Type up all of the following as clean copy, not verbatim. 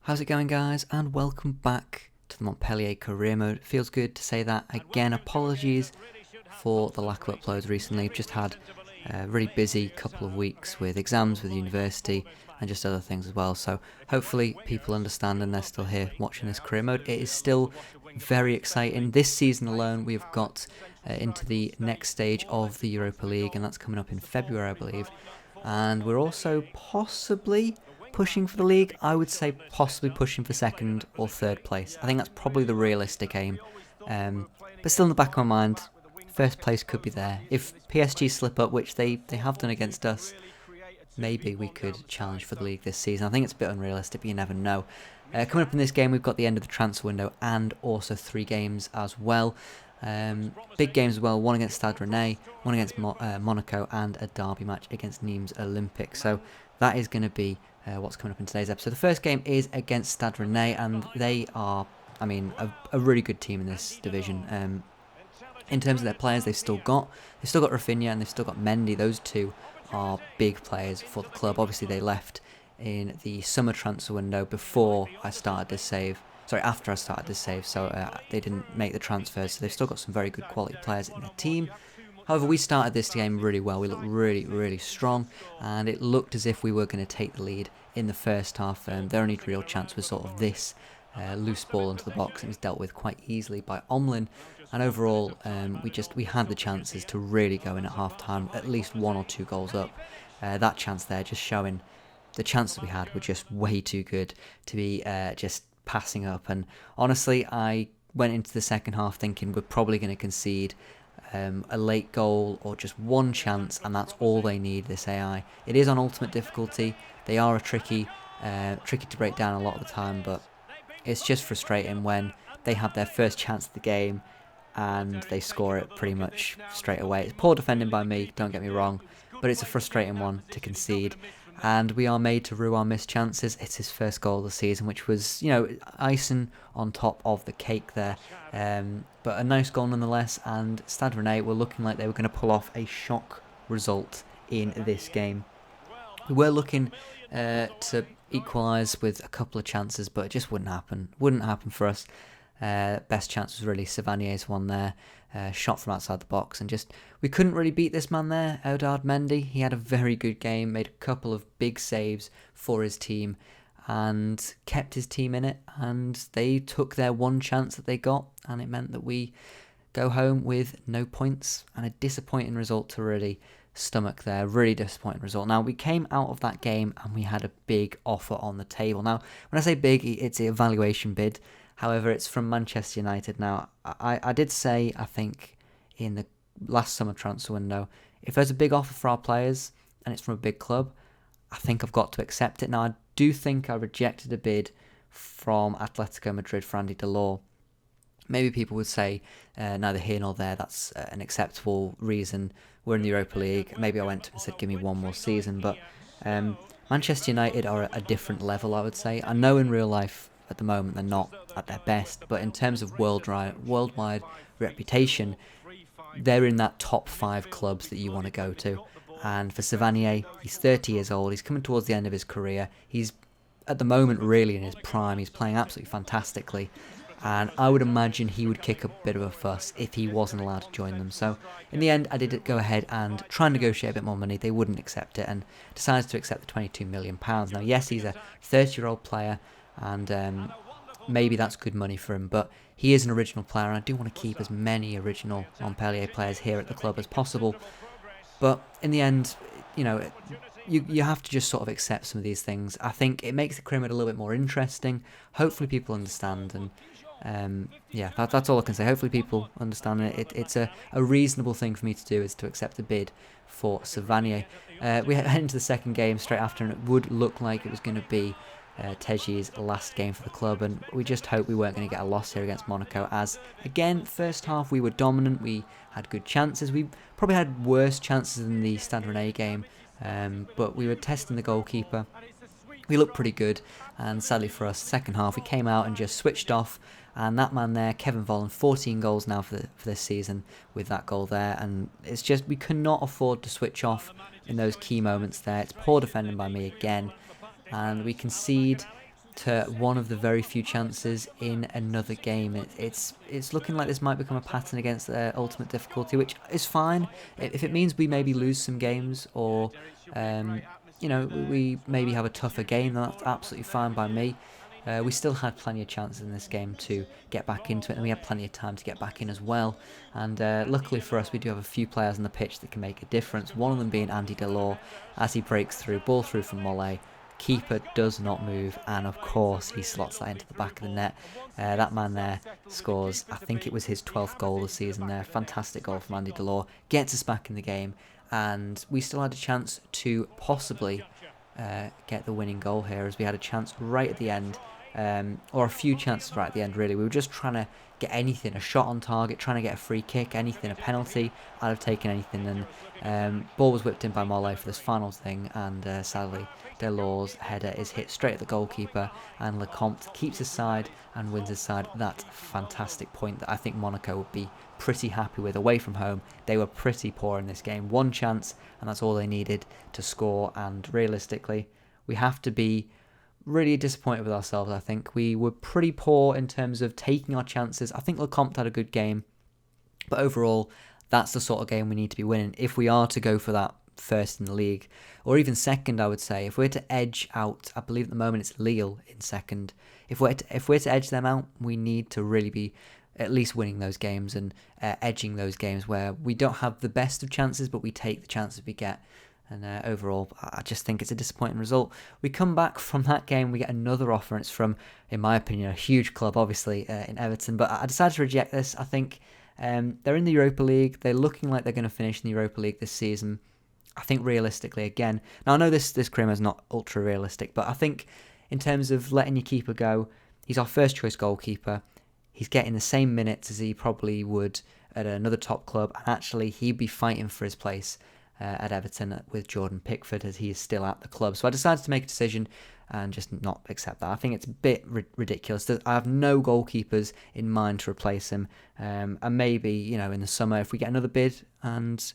How's it going, guys, and welcome back to the Montpellier career mode. It feels good to say that again. Apologies for the lack of uploads recently. I've just had a really busy couple of weeks with exams with university and just other things as well. So hopefully people understand and they're still here watching this career mode. It is still very exciting. This season alone, we've got into the next stage of the Europa League, and that's coming up in February, I believe. And we're also possibly pushing for the league. I would say possibly pushing for second or third place. I think that's probably the realistic aim. But still in the back of my mind, first place could be there. If PSG slip up, which they have done against us, maybe we could challenge for the league this season. I think it's a bit unrealistic, but you never know. Coming up in this game, we've got the end of the transfer window and also 3 games as well. Big games as well, one against Stade Rennes, one against Monaco, and a derby match against Nimes Olympic. So that is going to be what's coming up in today's episode. The first game is against Stade Rennes, and they are, a really good team in this division. In terms of their players, they've still got Rafinha and they've still got Mendy. Those two are big players for the club. Obviously, they left in the summer transfer window before I started this save. Sorry, after I started this save, so they didn't make the transfers, so they've still got some very good quality players in their team. However, we started this game really well. We looked really, really strong, and it looked as if we were going to take the lead in the first half. Their only real chance was sort of this loose ball into the box, and it was dealt with quite easily by Omlin. And overall, we had the chances to really go in at half-time, at least 1 or 2 goals up. That chance there, just showing the chances we had were just way too good to be just passing up. And honestly, I went into the second half thinking we're probably going to concede a late goal or just one chance, and that's all they need, this AI. It is on ultimate difficulty. They are tricky to break down a lot of the time, but it's just frustrating when they have their first chance of the game and they score it pretty much straight away. It's poor defending by me, don't get me wrong, but it's a frustrating one to concede. And we are made to rue our missed chances. It's his first goal of the season, which was, icing on top of the cake there. But a nice goal nonetheless, and Stade Rennes were looking like they were going to pull off a shock result in this game. We were looking to equalise with a couple of chances, but it just wouldn't happen. Wouldn't happen for us. Best chance was really Savannier's one there. Shot from outside the box, and just we couldn't really beat this man there, Edouard Mendy. He had a very good game, made a couple of big saves for his team and kept his team in it, and they took their one chance that they got, and it meant that we go home with no points and a disappointing result to really stomach there. Really disappointing result. Now, we came out of that game and we had a big offer on the table. Now, when I say big, it's an evaluation bid. However, it's from Manchester United. Now, I did say, I think, in the last summer transfer window, if there's a big offer for our players and it's from a big club, I think I've got to accept it. Now, I do think I rejected a bid from Atletico Madrid for Andy Delors. Maybe people would say, neither here nor there, that's an acceptable reason. We're in the Europa League. Maybe I went to him and said, give me one more season. But Manchester United are at a different level, I would say. I know in real life, at the moment, they're not at their best, but in terms of worldwide reputation, they're in that top 5 clubs that you want to go to. And for Savanier, he's 30 years old, he's coming towards the end of his career, he's at the moment really in his prime, he's playing absolutely fantastically, and I would imagine he would kick a bit of a fuss if he wasn't allowed to join them. So in the end, I did go ahead and try and negotiate a bit more money. They wouldn't accept it, and decided to accept the £22 million. Now yes, he's a 30-year-old player, and maybe that's good money for him, but he is an original player, and I do want to keep as many original Montpellier players here at the club as possible. But in the end, you have to just sort of accept some of these things. I think it makes the career mode a little bit more interesting. Hopefully people understand, and that's all I can say. Hopefully people understand it. It's a reasonable thing for me to do, is to accept the bid for Savanier. We head into the second game straight after, and it would look like it was going to be Teji's last game for the club, and we just hope we weren't going to get a loss here against Monaco, as again, first half we were dominant, we had good chances, we probably had worse chances than the Stade Rennes game, but we were testing the goalkeeper. We looked pretty good, and sadly for us, second half we came out and just switched off, and that man there, Kevin Volland, 14 goals now for this season with that goal there, and it's just, we cannot afford to switch off in those key moments there. It's poor defending by me again, and we concede to one of the very few chances in another game. It's looking like this might become a pattern against ultimate difficulty, which is fine if it means we maybe lose some games, or we maybe have a tougher game. Then that's absolutely fine by me. We still had plenty of chances in this game to get back into it, and we had plenty of time to get back in as well. And luckily for us, we do have a few players on the pitch that can make a difference. One of them being Andy Delors, as he breaks through, ball through from Mollet. Keeper does not move, and of course he slots that into the back of the net. That man there scores, I think it was his 12th goal of the season there. Fantastic goal from Andy Delors. Gets us back in the game, and we still had a chance to possibly get the winning goal here, as we had a chance right at the end. Or a few chances right at the end, really. We were just trying to get anything, a shot on target, trying to get a free kick, anything, a penalty. I'd have taken anything, and ball was whipped in by Mollet for this final thing, and sadly Delors' header is hit straight at the goalkeeper, and Lecomte keeps his side and wins his side. That fantastic point that I think Monaco would be pretty happy with away from home. They were pretty poor in this game. One chance, and that's all they needed to score, and realistically, we have to be really disappointed with ourselves. I think we were pretty poor in terms of taking our chances. I think Lecomte had a good game, but overall, that's the sort of game we need to be winning if we are to go for that first in the league, or even second. I would say if we're to edge out, I believe at the moment it's Lille in second. If we're to edge them out, we need to really be at least winning those games and edging those games where we don't have the best of chances, but we take the chances we get. And overall, I just think it's a disappointing result. We come back from that game, we get another offer, and it's from, in my opinion, a huge club, obviously, in Everton. But I decided to reject this. I think they're in the Europa League. They're looking like they're going to finish in the Europa League this season. I think realistically, again, now I know this Creamer is not ultra realistic, but I think in terms of letting your keeper go, he's our first choice goalkeeper. He's getting the same minutes as he probably would at another top club, and actually he'd be fighting for his place at Everton with Jordan Pickford, as he is still at the club. So I decided to make a decision and just not accept that. I think it's a bit ridiculous. I have no goalkeepers in mind to replace him, and maybe in the summer, if we get another bid and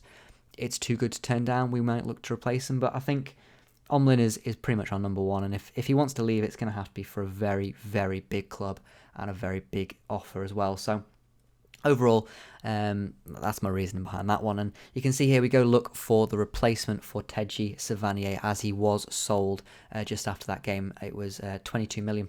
it's too good to turn down, we might look to replace him. But I think Omlin is pretty much our number one, and if he wants to leave, it's going to have to be for a very, very big club and a very big offer as well. So overall, that's my reasoning behind that one. And you can see here we go look for the replacement for Tedji Savanier, as he was sold just after that game. It was £22 million.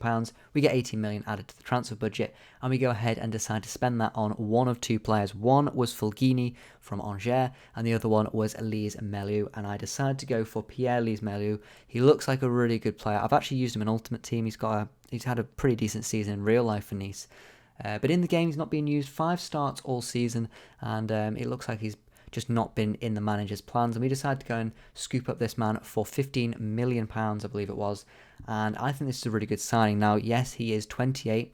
We get 18 million added to the transfer budget, and we go ahead and decide to spend that on one of two players. One was Fulghini from Angers, and the other one was Lise Melu, and I decided to go for Pierre Lise Melu. He looks like a really good player. I've actually used him in Ultimate Team. He's had a pretty decent season in real life for Nice. But in the game, he's not being used. 5 starts all season, and it looks like he's just not been in the manager's plans. And we decided to go and scoop up this man for £15 million, I believe it was. And I think this is a really good signing. Now, yes, he is 28.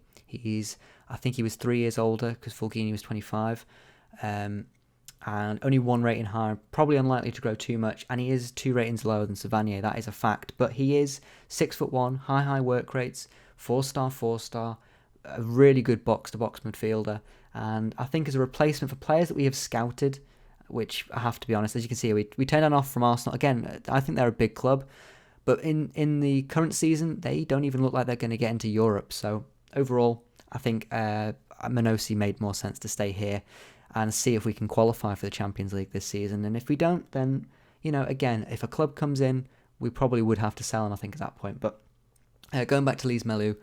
I think he was 3 years older, because Fulghini was 25. And only 1 rating higher, probably unlikely to grow too much. And he is 2 ratings lower than Savanier. That is a fact. But he is 6'1", high work rates, 4-star. A really good box-to-box midfielder, and I think as a replacement for players that we have scouted, which I have to be honest, as you can see, we turned an offer from Arsenal. Again, I think they're a big club, but in the current season, they don't even look like they're going to get into Europe. So overall, I think Minosi made more sense to stay here and see if we can qualify for the Champions League this season. And if we don't, then again, if a club comes in, we probably would have to sell him, I think, at that point. But going back to Lise Melu,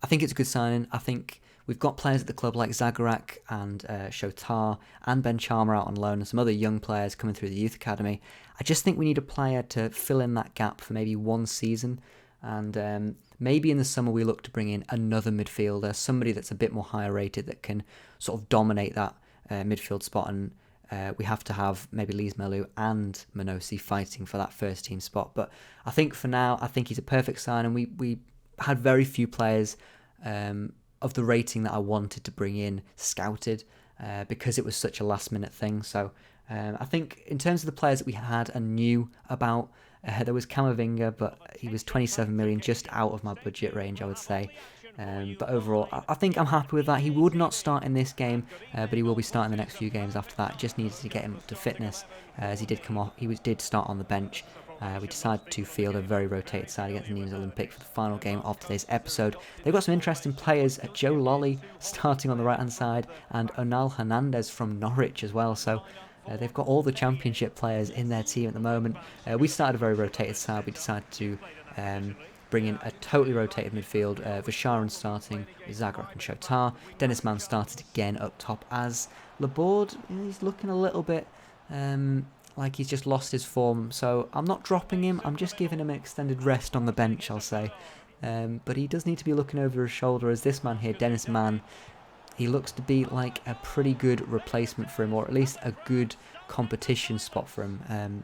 I think it's a good signing. I think we've got players at the club like Zagorak and Shotar and Ben Charmer out on loan, and some other young players coming through the youth academy. I just think we need a player to fill in that gap for maybe one season, and maybe in the summer we look to bring in another midfielder, somebody that's a bit more higher rated that can sort of dominate that midfield spot, and we have to have maybe Lise Melu and Minosi fighting for that first team spot. But I think for now, I think he's a perfect sign, and we had very few players of the rating that I wanted to bring in scouted because it was such a last minute thing. So I think in terms of the players that we had and knew about, there was Camavinga, but he was 27 million, just out of my budget range, I would say. But overall, I think I'm happy with that. He would not start in this game, but he will be starting the next few games after that. Just needed to get him to fitness, as he did come off. He did start on the bench, we decided to field a very rotated side against Nimes Olympic for the final game of today's episode. They've got some interesting players, Joe Lolly starting on the right hand side and Onal Hernandez from Norwich as well, so they've got all the championship players in their team at the moment. We started a very rotated side. We decided to bring in a totally rotated midfield. Visharan starting with Zagreb and Shotar. Dennis Mann started again up top as Laborde. He's looking a little bit like he's just lost his form, so I'm not dropping him. I'm just giving him an extended rest on the bench, I'll say. But he does need to be looking over his shoulder, as this man here, Dennis Mann, he looks to be like a pretty good replacement for him, or at least a good competition spot for him.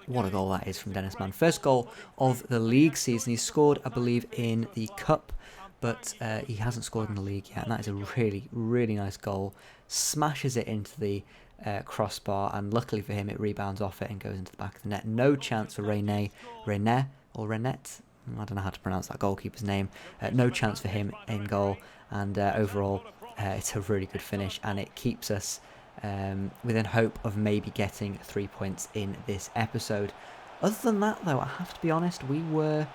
What a goal that is from Dennis Mann. First goal of the league season. He's scored, I believe, in the Cup, but he hasn't scored in the league yet, and that is a really, really nice goal. Smashes it into the crossbar, and luckily for him, it rebounds off it and goes into the back of the net. No chance for Renette, I don't know how to pronounce that goalkeeper's name. No chance for him in goal, and overall, it's a really good finish, and it keeps us within hope of maybe getting 3 points in this episode. Other than that, though, I have to be honest, we were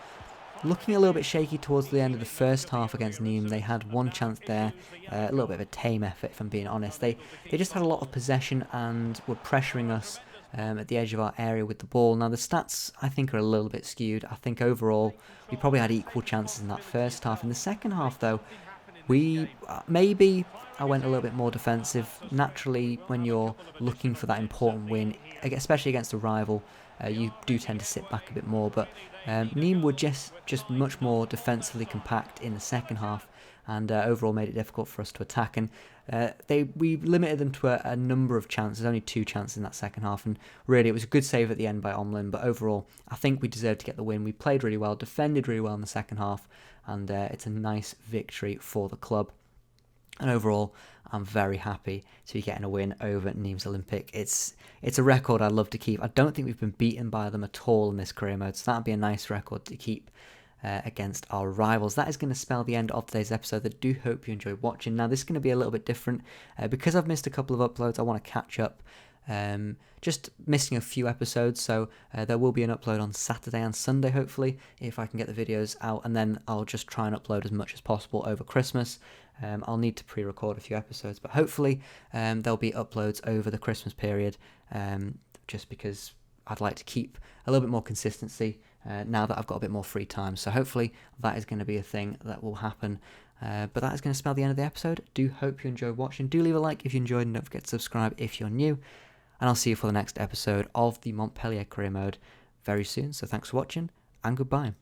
looking a little bit shaky towards the end of the first half against Nimes. They had one chance there, a little bit of a tame effort, if I'm being honest. They just had a lot of possession and were pressuring us at the edge of our area with the ball. Now, the stats, I think, are a little bit skewed. I think overall, we probably had equal chances in that first half. In the second half, though, maybe I went a little bit more defensive. Naturally, when you're looking for that important win, especially against a rival, you do tend to sit back a bit more. But Nîmes were just much more defensively compact in the second half, and overall made it difficult for us to attack. And we limited them to a number of chances, only 2 chances in that second half. And really, it was a good save at the end by Omlin. But overall, I think we deserved to get the win. We played really well, defended really well in the second half, and it's a nice victory for the club. And overall, I'm very happy to be getting a win over Nimes Olympic. It's a record I'd love to keep. I don't think we've been beaten by them at all in this career mode, so that'd be a nice record to keep against our rivals. That is going to spell the end of today's episode. I do hope you enjoyed watching. Now, this is going to be a little bit different. Because I've missed a couple of uploads, I want to catch up. Just missing a few episodes, so there will be an upload on Saturday and Sunday, hopefully, if I can get the videos out, and then I'll just try and upload as much as possible over Christmas. I'll need to pre-record a few episodes, but hopefully there'll be uploads over the Christmas period, just because I'd like to keep a little bit more consistency now that I've got a bit more free time. So hopefully that is going to be a thing that will happen. But that is going to spell the end of the episode. Do hope you enjoyed watching. Do leave a like if you enjoyed, and don't forget to subscribe if you're new. And I'll see you for the next episode of the Montpellier Career Mode very soon. So thanks for watching, and goodbye.